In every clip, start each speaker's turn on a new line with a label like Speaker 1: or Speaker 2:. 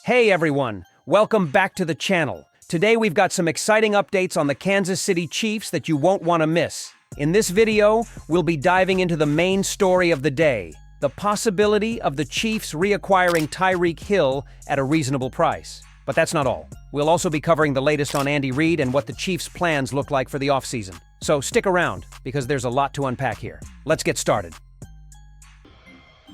Speaker 1: Hey everyone, welcome back to the channel. Today we've got some exciting updates on the Kansas City Chiefs that you won't want to miss. In this video, we'll be diving into the main story of the day, the possibility of the Chiefs reacquiring Tyreek Hill at a reasonable price. But that's not all. We'll also be covering the latest on Andy Reid and what the Chiefs' plans look like for the offseason. So stick around, because there's a lot to unpack here. Let's get started.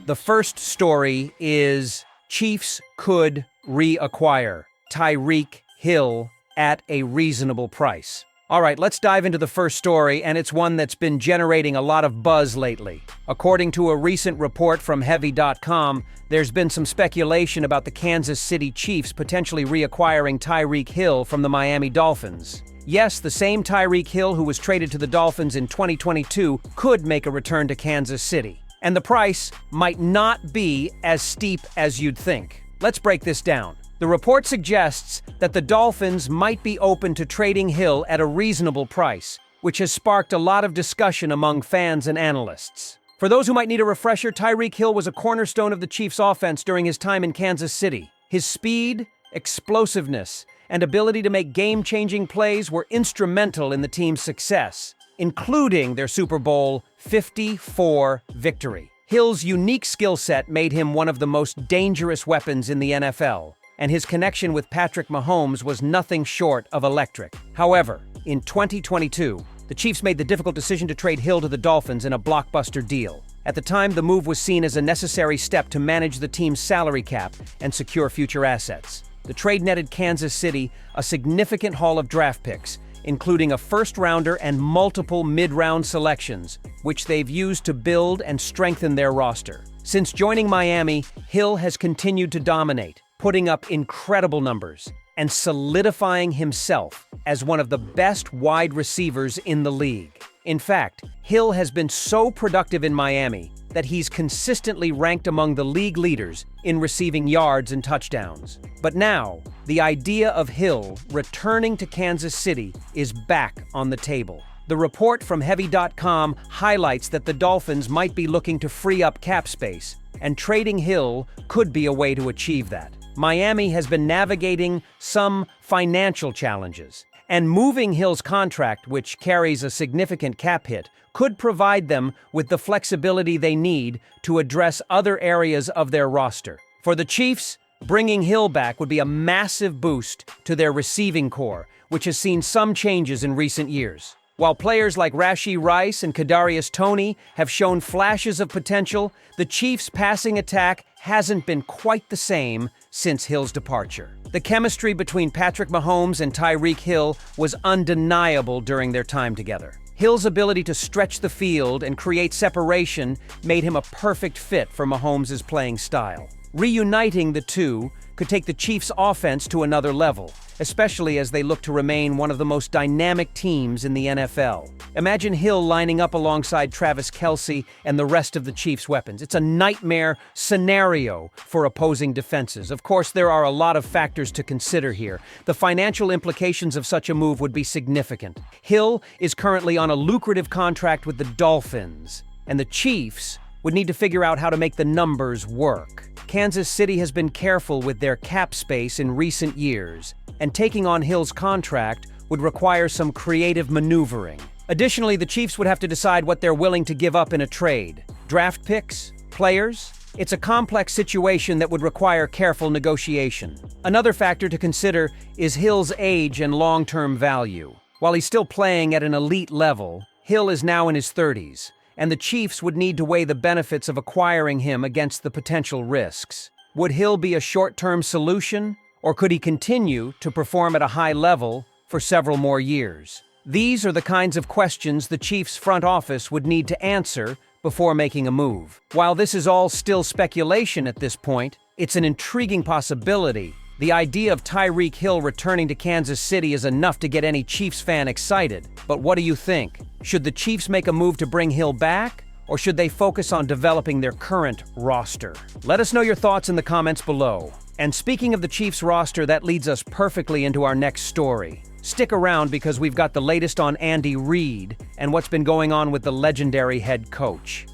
Speaker 1: The first story is Chiefs could reacquire Tyreek Hill at a reasonable price. All right, let's dive into the first story, and it's one that's been generating a lot of buzz lately. According to a recent report from Heavy.com, there's been some speculation about the Kansas City Chiefs potentially reacquiring Tyreek Hill from the Miami Dolphins. Yes, the same Tyreek Hill who was traded to the Dolphins in 2022 could make a return to Kansas City. And the price might not be as steep as you'd think. Let's break this down. The report suggests that the Dolphins might be open to trading Hill at a reasonable price, which has sparked a lot of discussion among fans and analysts. For those who might need a refresher, Tyreek Hill was a cornerstone of the Chiefs' offense during his time in Kansas City. His speed, explosiveness, and ability to make game-changing plays were instrumental in the team's success, including their Super Bowl 54 victory. Hill's unique skill set made him one of the most dangerous weapons in the NFL, and his connection with Patrick Mahomes was nothing short of electric. However, in 2022, the Chiefs made the difficult decision to trade Hill to the Dolphins in a blockbuster deal. At the time, the move was seen as a necessary step to manage the team's salary cap and secure future assets. The trade netted Kansas City a significant haul of draft picks, including a first-rounder and multiple mid-round selections, which they've used to build and strengthen their roster. Since joining Miami, Hill has continued to dominate, putting up incredible numbers and solidifying himself as one of the best wide receivers in the league. In fact, Hill has been so productive in Miami that he's consistently ranked among the league leaders in receiving yards and touchdowns. But now, the idea of Hill returning to Kansas City is back on the table. The report from Heavy.com highlights that the Dolphins might be looking to free up cap space, and trading Hill could be a way to achieve that. Miami has been navigating some financial challenges, and moving Hill's contract, which carries a significant cap hit, could provide them with the flexibility they need to address other areas of their roster. For the Chiefs, bringing Hill back would be a massive boost to their receiving core, which has seen some changes in recent years. While players like Rashee Rice and Kadarius Toney have shown flashes of potential, the Chiefs' passing attack hasn't been quite the same since Hill's departure. The chemistry between Patrick Mahomes and Tyreek Hill was undeniable during their time together. Hill's ability to stretch the field and create separation made him a perfect fit for Mahomes' playing style. Reuniting the two could take the Chiefs' offense to another level, especially as they look to remain one of the most dynamic teams in the NFL. Imagine Hill lining up alongside Travis Kelce and the rest of the Chiefs' weapons. It's a nightmare scenario for opposing defenses. Of course, there are a lot of factors to consider here. The financial implications of such a move would be significant. Hill is currently on a lucrative contract with the Dolphins, and the Chiefs would need to figure out how to make the numbers work. Kansas City has been careful with their cap space in recent years, and taking on Hill's contract would require some creative maneuvering. Additionally, the Chiefs would have to decide what they're willing to give up in a trade. Draft picks? Players? It's a complex situation that would require careful negotiation. Another factor to consider is Hill's age and long-term value. While he's still playing at an elite level, Hill is now in his 30s, and the Chiefs would need to weigh the benefits of acquiring him against the potential risks. Would Hill be a short-term solution, or could he continue to perform at a high level for several more years? These are the kinds of questions the Chiefs' front office would need to answer before making a move. While this is all still speculation at this point, it's an intriguing possibility. The idea of Tyreek Hill returning to Kansas City is enough to get any Chiefs fan excited. But what do you think? Should the Chiefs make a move to bring Hill back, or should they focus on developing their current roster? Let us know your thoughts in the comments below. And speaking of the Chiefs roster, that leads us perfectly into our next story. Stick around because we've got the latest on Andy Reid and what's been going on with the legendary head coach.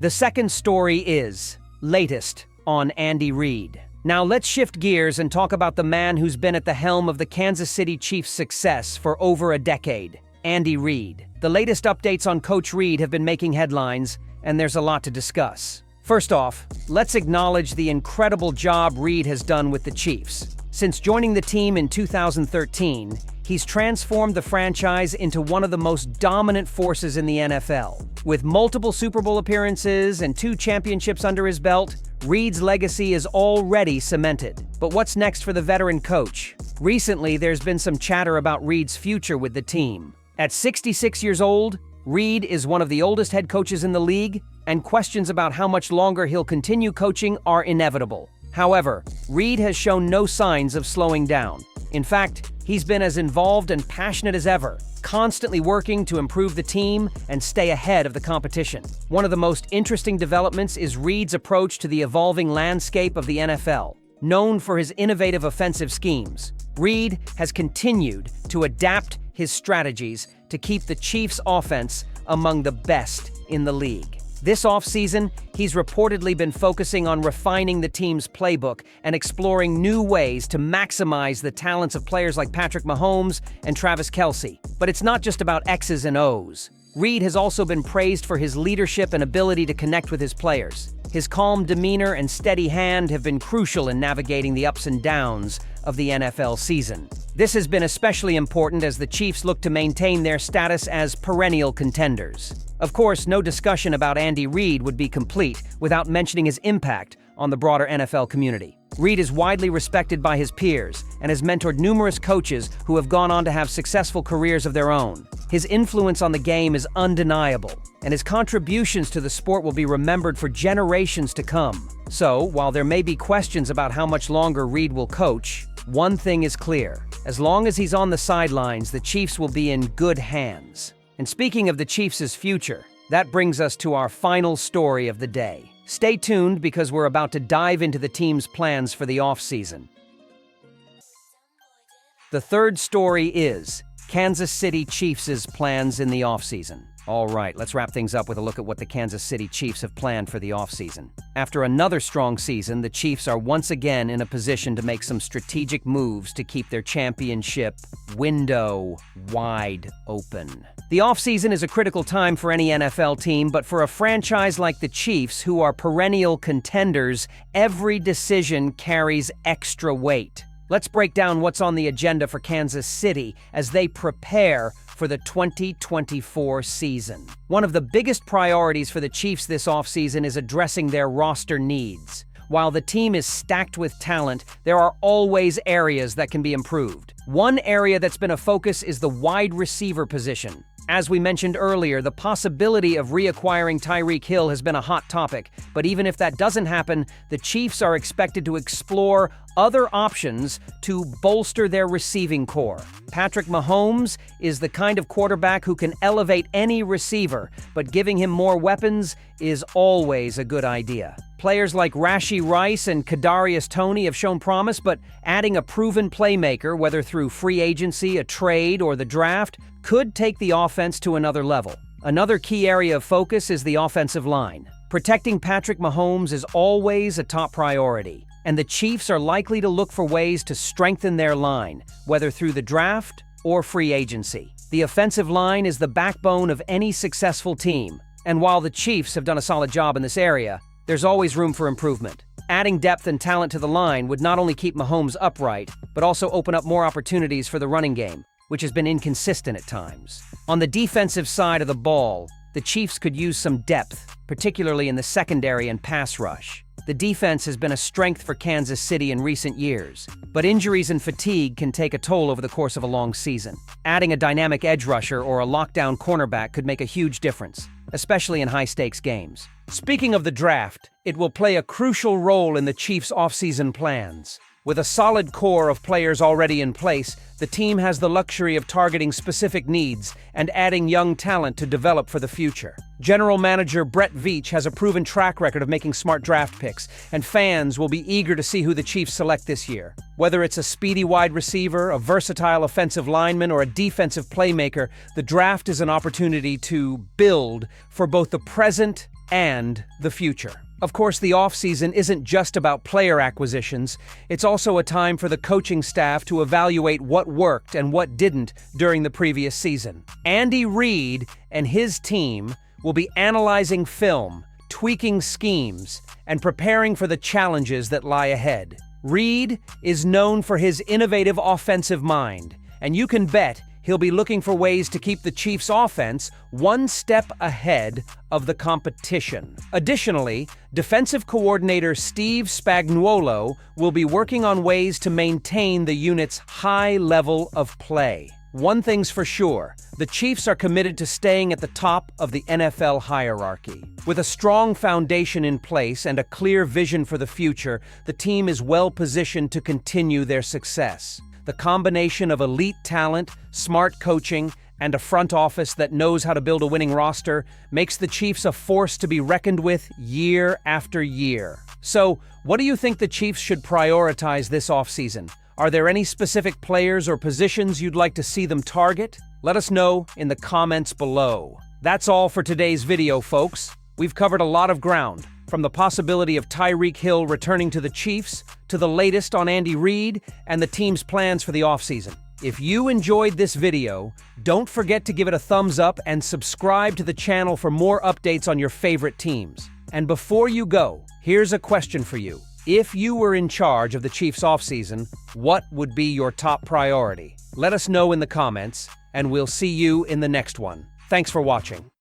Speaker 1: The second story is latest on Andy Reid. Now let's shift gears and talk about the man who's been at the helm of the Kansas City Chiefs' success for over a decade, Andy Reid. The latest updates on Coach Reid have been making headlines, and there's a lot to discuss. First off, let's acknowledge the incredible job Reid has done with the Chiefs. Since joining the team in 2013, he's transformed the franchise into one of the most dominant forces in the NFL. With multiple Super Bowl appearances and 2 championships under his belt, Reid's legacy is already cemented. But what's next for the veteran coach? Recently, there's been some chatter about Reid's future with the team. At 66 years old, Reid is one of the oldest head coaches in the league, and questions about how much longer he'll continue coaching are inevitable. However, Reid has shown no signs of slowing down. In fact, he's been as involved and passionate as ever, constantly working to improve the team and stay ahead of the competition. One of the most interesting developments is Reid's approach to the evolving landscape of the NFL. Known for his innovative offensive schemes, Reid has continued to adapt his strategies to keep the Chiefs' offense among the best in the league. This offseason, he's reportedly been focusing on refining the team's playbook and exploring new ways to maximize the talents of players like Patrick Mahomes and Travis Kelce. But it's not just about X's and O's. Reid has also been praised for his leadership and ability to connect with his players. His calm demeanor and steady hand have been crucial in navigating the ups and downs of the NFL season. This has been especially important as the Chiefs look to maintain their status as perennial contenders. Of course, no discussion about Andy Reid would be complete without mentioning his impact on the broader NFL community. Reid is widely respected by his peers and has mentored numerous coaches who have gone on to have successful careers of their own. His influence on the game is undeniable, and his contributions to the sport will be remembered for generations to come. So, while there may be questions about how much longer Reid will coach, one thing is clear. As long as he's on the sidelines, the Chiefs will be in good hands. And speaking of the Chiefs' future, that brings us to our final story of the day. Stay tuned because we're about to dive into the team's plans for the offseason. The third story is Kansas City Chiefs' plans in the offseason. All right, let's wrap things up with a look at what the Kansas City Chiefs have planned for the offseason. After another strong season, the Chiefs are once again in a position to make some strategic moves to keep their championship window wide open. The offseason is a critical time for any NFL team, but for a franchise like the Chiefs, who are perennial contenders, every decision carries extra weight. Let's break down what's on the agenda for Kansas City as they prepare for the 2024 season. One of the biggest priorities for the Chiefs this offseason is addressing their roster needs. While the team is stacked with talent, there are always areas that can be improved. One area that's been a focus is the wide receiver position. As we mentioned earlier, the possibility of reacquiring Tyreek Hill has been a hot topic, but even if that doesn't happen, the Chiefs are expected to explore other options to bolster their receiving core. Patrick Mahomes is the kind of quarterback who can elevate any receiver, but giving him more weapons is always a good idea. Players like Rashee Rice and Kadarius Toney have shown promise, but adding a proven playmaker, whether through free agency, a trade, or the draft, could take the offense to another level. Another key area of focus is the offensive line. Protecting Patrick Mahomes is always a top priority, and the Chiefs are likely to look for ways to strengthen their line, whether through the draft or free agency. The offensive line is the backbone of any successful team, and while the Chiefs have done a solid job in this area, there's always room for improvement. Adding depth and talent to the line would not only keep Mahomes upright, but also open up more opportunities for the running game, which has been inconsistent at times. On the defensive side of the ball, the Chiefs could use some depth, particularly in the secondary and pass rush. The defense has been a strength for Kansas City in recent years, but injuries and fatigue can take a toll over the course of a long season. Adding a dynamic edge rusher or a lockdown cornerback could make a huge difference, especially in high-stakes games. Speaking of the draft, it will play a crucial role in the Chiefs' offseason plans. With a solid core of players already in place, the team has the luxury of targeting specific needs and adding young talent to develop for the future. General Manager Brett Veach has a proven track record of making smart draft picks, and fans will be eager to see who the Chiefs select this year. Whether it's a speedy wide receiver, a versatile offensive lineman, or a defensive playmaker, the draft is an opportunity to build for both the present and the future. Of course, the offseason isn't just about player acquisitions. It's also a time for the coaching staff to evaluate what worked and what didn't during the previous season. Andy Reid and his team will be analyzing film, tweaking schemes, and preparing for the challenges that lie ahead. Reid is known for his innovative offensive mind, and you can bet he'll be looking for ways to keep the Chiefs' offense one step ahead of the competition. Additionally, defensive coordinator Steve Spagnuolo will be working on ways to maintain the unit's high level of play. One thing's for sure, the Chiefs are committed to staying at the top of the NFL hierarchy. With a strong foundation in place and a clear vision for the future, the team is well positioned to continue their success. The combination of elite talent, smart coaching, and a front office that knows how to build a winning roster makes the Chiefs a force to be reckoned with year after year. So, what do you think the Chiefs should prioritize this offseason? Are there any specific players or positions you'd like to see them target? Let us know in the comments below. That's all for today's video, folks. We've covered a lot of ground, from the possibility of Tyreek Hill returning to the Chiefs, to the latest on Andy Reid and the team's plans for the offseason. If you enjoyed this video, don't forget to give it a thumbs up and subscribe to the channel for more updates on your favorite teams. And before you go, here's a question for you. If you were in charge of the Chiefs offseason, what would be your top priority? Let us know in the comments, and we'll see you in the next one. Thanks for watching.